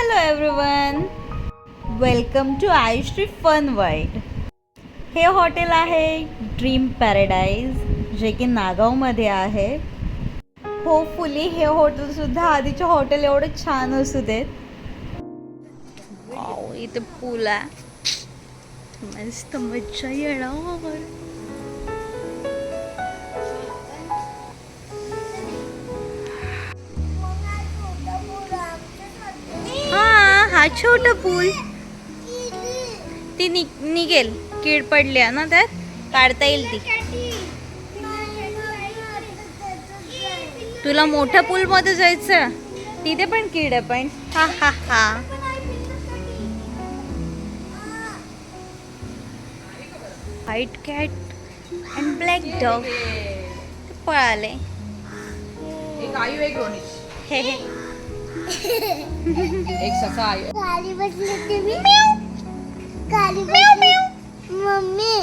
Hello everyone, welcome to Ayushree fun world. हे hotel आहे dream paradise, जे की नागावमध्ये आहे. होपफुली हे हॉटेलसुद्धा आधीचे हॉटेल एवढं छान असू देत. वाव, इथे पूल आहे, मस्त मज्जा येणार. हा छोटा पूल ती निघेल, कीड पडली ना त्यात, काढता येईल ती. तुला मोठ्या पूल मध्ये जायचं, तिथे पण कीड आहे पण. हा हा हा. White cat and black dog पळाले. हे हे एक ससा आहे. गाडी बसले तुम्ही, गाडी बसले मम्मी,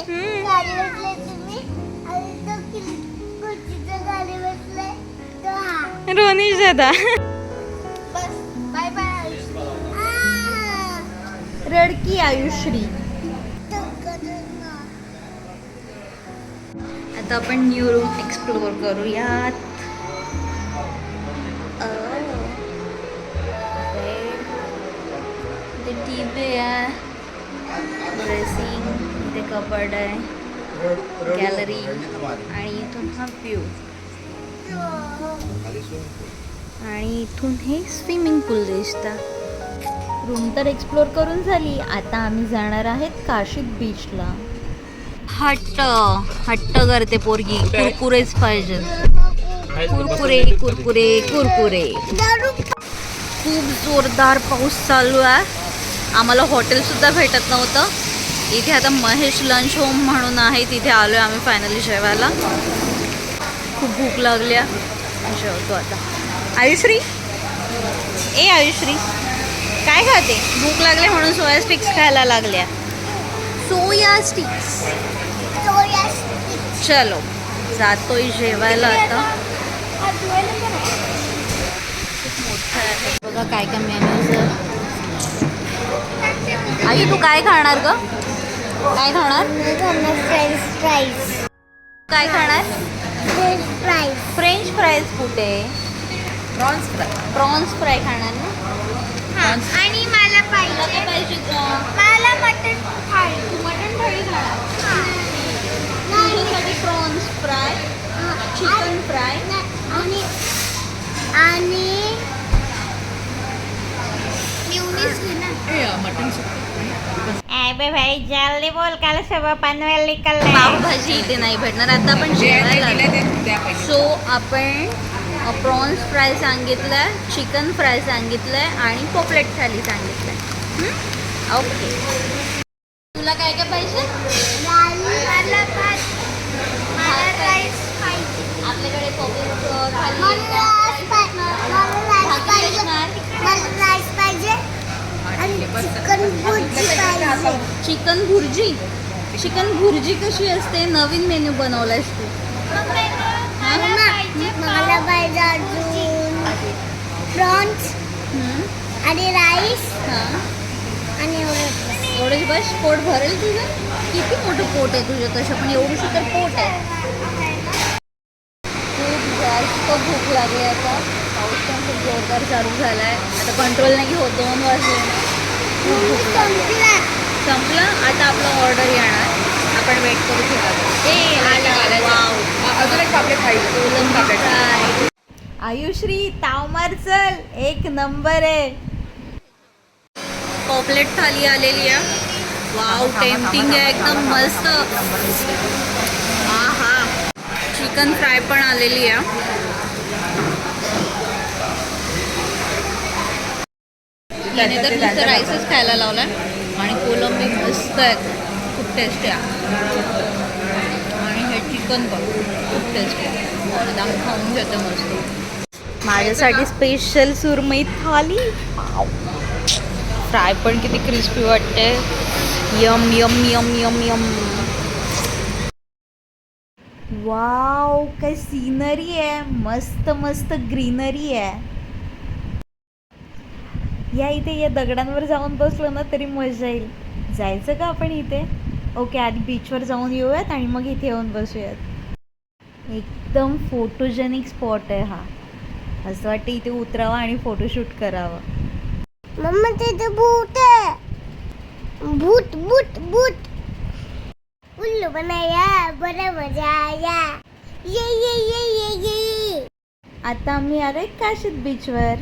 गाडी बसले तुम्ही, आणि तो खुर्चीचा गाडी बसले तो हा. रोनिश दादा बस बाय बाय. रडकी आयुश्री. आता आपण न्यू रूम एक्सप्लोर करूयात. टीव्ही आहे, ड्रेसिंग, इथे कबर्ड आहे, गॅलरी, आणि इथून हा व्ह्यू, आणि इथून हे स्विमिंग पूल दिसतं. रूम तर एक्सप्लोर करून झाली. आता आम्ही जाणार आहेत काशीद बीचला. हट्ट हट्ट करते पोरगी, कुरकुरेच पाहिजे. कुरकुरे कुरकुरे कुरकुरे. खूप जोरदार पाऊस चालू आहे. आम्हाला हॉटेलसुद्धा भेटत नव्हतं. इथे आता महेश लंच होम म्हणून आहे, तिथे आलो आहे आम्ही फायनली जेवायला. खूप भूक लागल्या, जेवतो आता. आयुश्री, ए आयुश्री, काय खाते? भूक लागले म्हणून सोया स्टिक्स खायला लागल्या. सोया स्टिक्स. चलो जातोय जेवायला आता. मोठं आहे बघा, काय काय मेन्यूज आहे. आई तू काय खाणार ग? काय खाणार? French fries. काय खाणार? French fries. फ्रेंच फ्राईज कुठे? Prawns fry. प्रॉन्स फ्राय खाणार ना? आणि मला तुला पाहिजे, काय पाहिजे ग? मला मटन थाळी. तू मटण थाळी खाणार? तुझ्यासाठी प्रॉन्स फ्राय, चिकन फ्राय, आणि आणि म्युनिस ना. मटन अबे भाई जल्दी बोल, काल सब पनवेल निकलले. पावभाजी इथे नाही भेटणार. आता आपण जेवायला सो आपण प्रॉन्स फ्राय सांगितलंय, चिकन फ्राय सांगितलंय, आणि पॉपलेट थाली सांगितलंय. ओके, तुला काय काय पाहिजे? मला राईस पाहिजे. आपल्याकडे पॉपलेट थाली मला राईस पाहिजे आणि चिकन भुर्जी पाहिजे. चिकन भुर्जी. चिकन भुर्जी कशी असते? नवीन मेन्यू बनवलायस तू. मला पाहिजे अजून प्रॉन्स आणि राईस हां, आणि एवढंच बस? पोट भरेल तुझं? किती मोठं पोट आहे तुझं? तसं पण एवढंच तर पोट आहे. खूप जास्त भूक लागली आता. पाऊस पण खूप जोरदार चालू झाला आहे. आता कंट्रोल नाही होत. 2 वाजले. खूप भूक लागली. संपलं. आता आपलं ऑर्डर येणार, आपण वेट करू शकतो. अजून एक पापलेट खायचं. आयुश्री ताव मार, चल. एक नंबर आहे. पॉपलेट थाली आलेली आहे. वाव, टेम्पटिंग आहे एकदम मस्त. हा, चिकन फ्राय पण आलेली आहे. तिने तर नुसतं राईसच खायला लावलाय, आणि कोलंबी मस्त आहे, खूप टेस्टी आहे. आणि हे चिकन पण खूप टेस्टी आहे. एकदम खाऊन घेते मस्त. माझ्यासाठी स्पेशल सुरमई थाली. फ्राय पण किती क्रिस्पी वाटते. Yum yum yum yum yum. Wow, काय सीनरी. आहे मस्त मस्त ग्रीनरी आहे. या इथे या दगडांवर जाऊन बसलो ना तरी मजा येईल. जायचं का आपण इथे? ओके, आधी बीचवर जाऊन येऊयात आणि मग इथे येऊन बसूयात. एकदम फोटोजेनिक स्पॉट आहे हा. असं वाटतं इथे उतरावं आणि फोटोशूट करावं. मम्मा तिथे भूत आहे. भूत भूत भूत. उल्लू बनाया बरं मजा आया. ये. आता आम्ही आलोय काशीद बीचवर.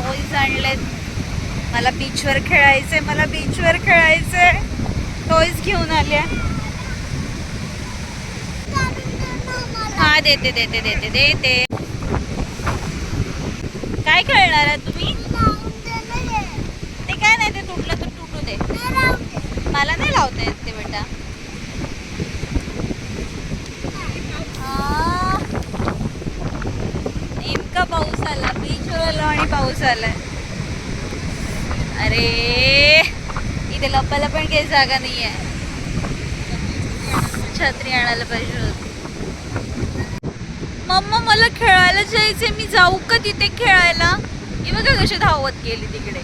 टॉयज आणलेत. मला बीचवर खेळायचंय. टॉयज घेऊन आल्या. हा देते. काय खेळणार आहे तुम्ही? ते काय नाही, ते तुटलं तर तुटू दे. मला नाही लावता येत ते बेटा. नेमका पाऊस आला. बीचवर आलो आणि पाऊस आलाय. अरे इथे लपायला पण काही जागा नाही आहे. छत्री आणायला पाहिजे होती. मम्मा मला खेळायला जायचंय. मी जाऊ का तिथे खेळायला? हे बघा कशी धावत गेली तिकडे.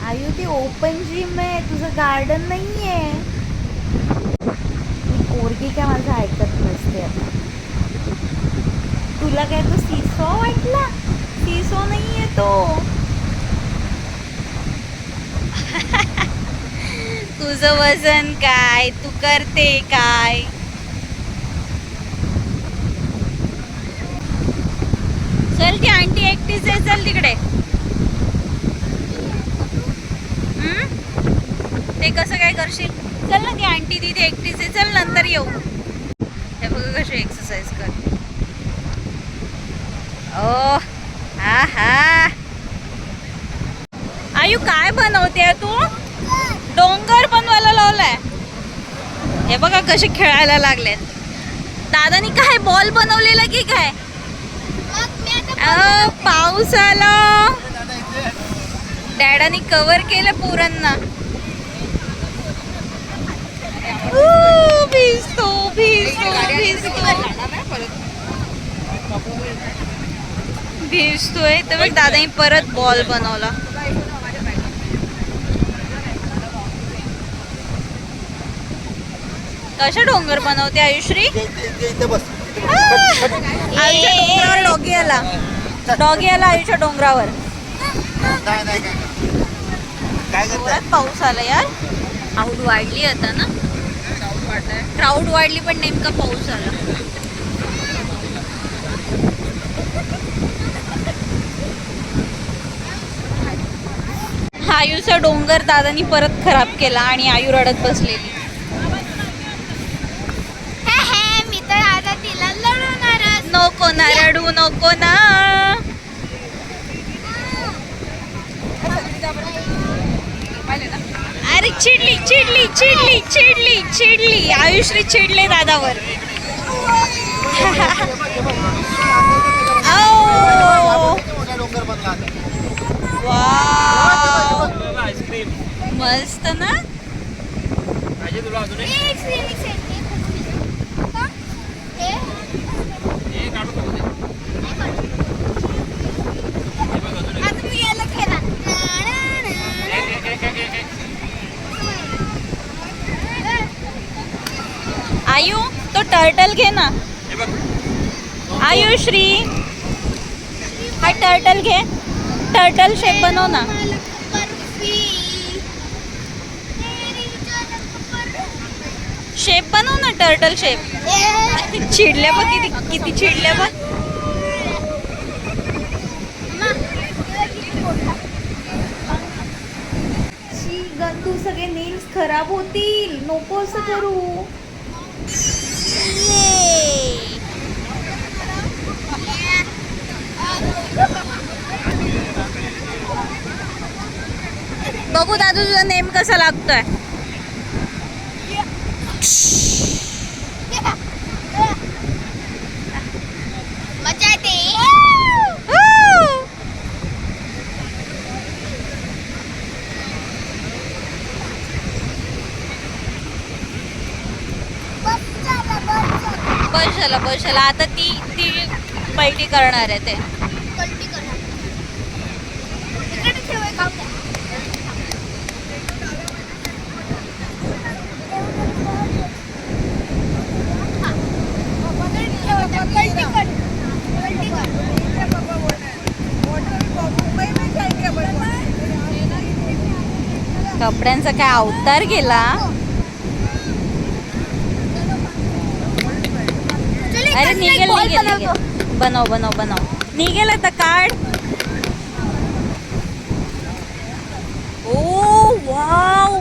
आयु ती ओपन जिम आहे, तुझं गार्डन नाहीये. पोरगी काय माझं ऐकत नसते आता. तुला काय तो सीसॉ वाटला? सीसॉ नाहीये तो. तुझं वजन काय, तू करते काय? चल, ती आंटी एकटीच आहे. चल तिकडे. ते कसं काय करशील? चल ना, ती आंटी तिथे एकटीच आहे. चल नंतर येऊ. हे बघ कशी एक्सरसाइज करते. ओ हा. आयु काय बनवते तू? डोंगर बनवायला लावलाय. हे बघा कसे खेळायला लागलेत. दादानी काय बॉल बनवलेला की काय? पाऊस आला. डॅडानी कव्हर केलं पोरांना. भिजतोय. तर बघ दादानी परत बॉल बनवला. कशा डोंगर बनवते आयुश्री? आयुष्या डोंगरावर डॉगी आला आयुष्या डोंगरावर. जोरात पाऊस आला यार. क्राऊड वाढली आता ना. क्राऊड वाढली पण नेमका पाऊस आला. आयुचा डोंगर दादानी परत खराब केला आणि आयु रडत बसलेली. मी तर आता तिला लढवणारच. नको ना रडू, नको ना. अरे चिडली आयुश्री चिडले दादावर. वाव, मस्त ना. आयु तो टर्टल घे ना. आयुश्री हा टर्टल घे. टर्टल शेप बनव ना. शेप बनव ना, टर्टल शेप. चिडल्या बघ, किती चिडल्या बघ. गंदू सगळे नेल्स खराब होतील. नको असं करू. बघू दादू तुझा नेम कसा लागतोय. मजा येते. बस झाला. आता ती पलटी करणार आहे ते. पलटी करणार. कपड्यांचा काय अवतार केला. अरे निघेल निघेल निघेल. बनव बनव बनव. निघेल आता काढ. ओ वाव.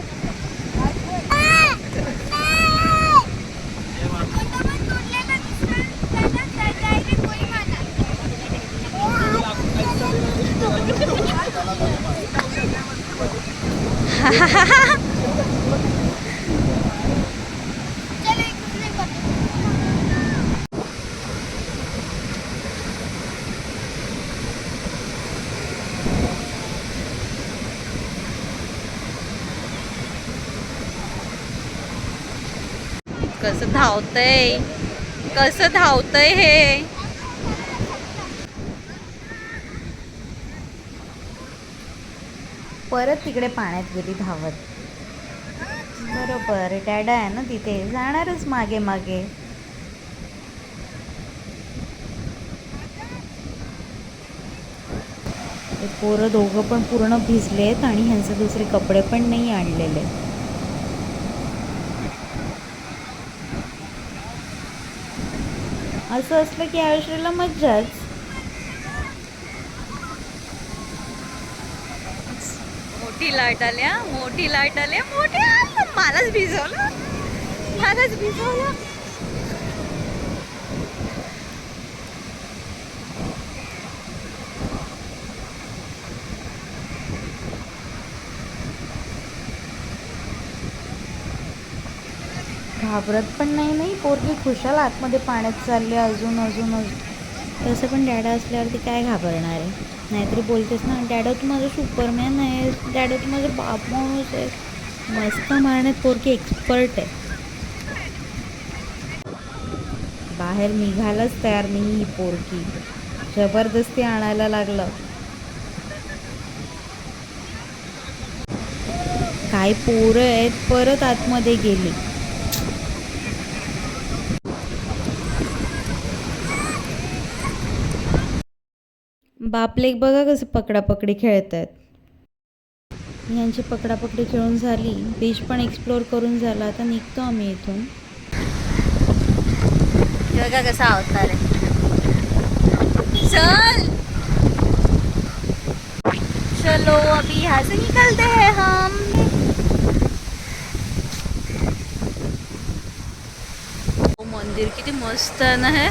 कसं धावतंय, कसं धावतंय हे. परत तिकडे पाण्यात गेली धावत. बरोबर डॅडा आहे ना तिथे, जाणारच मागे मागे. ते पोरं दोघं पण पूर्ण भिजलेत आणि ह्यांचे दुसरे कपडे पण नाही आणलेले. असं असलं की आयुष्याला मज्जाच. मोठी लाट आल्या, मोठी लाट आल्या, मोठी. मलाच भिजवलं, मलाच भिजवलं. घाबरत पण नाही पोरगी खुशाल आतमध्ये पाण्यात चालले अजून अजून अजून. तसं पण डॅडा असल्यावरती काय घाबरणार आहे. नाहीतरी बोलतेस ना, डॅडा तू माझं सुपरमॅन आहे, डॅडा तू माझं बाप माणूस आहे. मस्त मारण्यात पोरगी एक्सपर्ट आहे. बाहेर निघायलाच तयार नाही ही पोरगी. जबरदस्ती आणायला लागलं. काय पोरं आहेत परत आतमध्ये गेली. बापलेक बघा कसं पकडापकडी खेळत आहेत. यांची पकडापकडी खेळून झाली, बीच पण एक्सप्लोर करून झाला. आता निघतो आम्ही इथून. बघा कसा अवतार आहे. चल चलो अभी यहाँ से निकलते हैं हम. मंदिर किती मस्त आहे ना हे.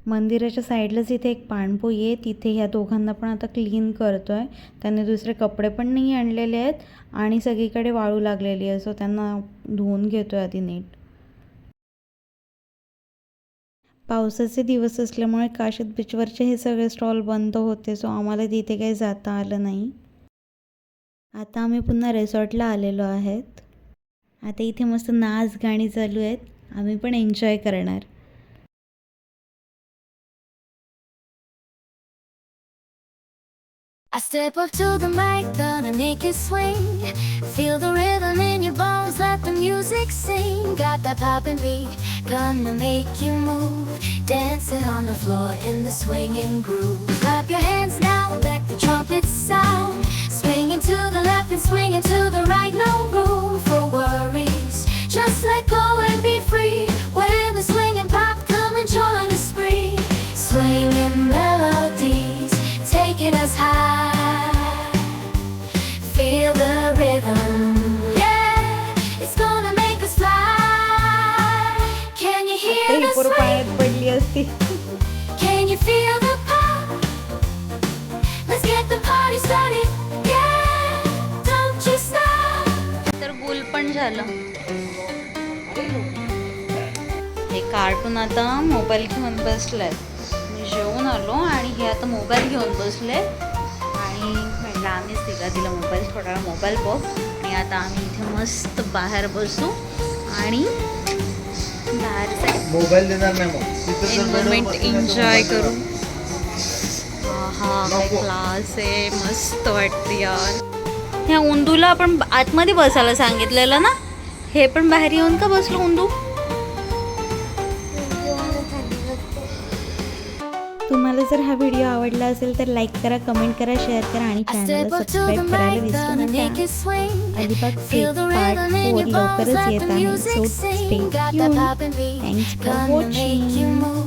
मंदिराच्या साईडलाच इथे एक पाणपोई आहे, तिथे ह्या दोघांना पण आता क्लीन करतोय. त्यांनी दुसरे कपडे पण नाही आणलेले आहेत आणि सगळीकडे वाळू लागलेली आहे, सो त्यांना धुवून घेतोय आधी नीट. पावसाचे दिवस असल्यामुळे काशीद बीचवरचे हे सगळे स्टॉल बंद होते, सो आम्हाला तिथे काही जाता आलं नाही. आता आम्ही पुन्हा रिसॉर्टला आलेलो आहेत. आता इथे मस्त नाच गाणी चालू आहेत, आम्ही पण एन्जॉय करणार. I step up to the mic, gonna make it swing. Feel the rhythm in your bones, let the music sing. Got that poppin' beat, gonna make you move. Dancing on the floor in the swinging groove. Clap your hands now, let the trumpets sound. Swinging to the left and swinging to the right, no room for worries. Just let go and be free. When the swinging pop, come and join the spree. Swinging melodies, taking us high. Feel the rhythm, yeah, it's gonna make us fly. Can you hear the पोरं swing? पाण्यात पडली असती. Can you feel the pop? Let's get the party started, yeah, don't you stop. तर गुल पण झालं. हे cartoon आता mobile घेऊन बसलाय. मी जेवून आलो आणि हे आता मोबाईल घेऊन बसले आणि म्हटलं आम्हीच तिला मोबाईल थोडा वेळ मोबाईल बघ. आणि आता आम्ही इथे मस्त बाहेर बसू आणि बाहेरचा मोबाईल देणार नाही मग एन्व्हायरमेंट एन्जॉय करू. हा काय क्लास आहे, मस्त वाटते यार. ह्या उंदूला आपण आतमध्ये बसायला सांगितलेलं ना, हे पण बाहेर येऊन का बसलो उंदू. तुम्हाला जर हा व्हिडिओ आवडला असेल तर लाईक करा, कमेंट करा, शेअर करा आणि I चॅनलला step up to the subscribe करायला mic, विसरू gonna नका. make it swing. Alibag Feel fake the part rhythm in 4 your bones, लवकरच let येत the आहे. music so sing. Stay Got that tune. poppin' beat, thanks for gonna make you watching. move.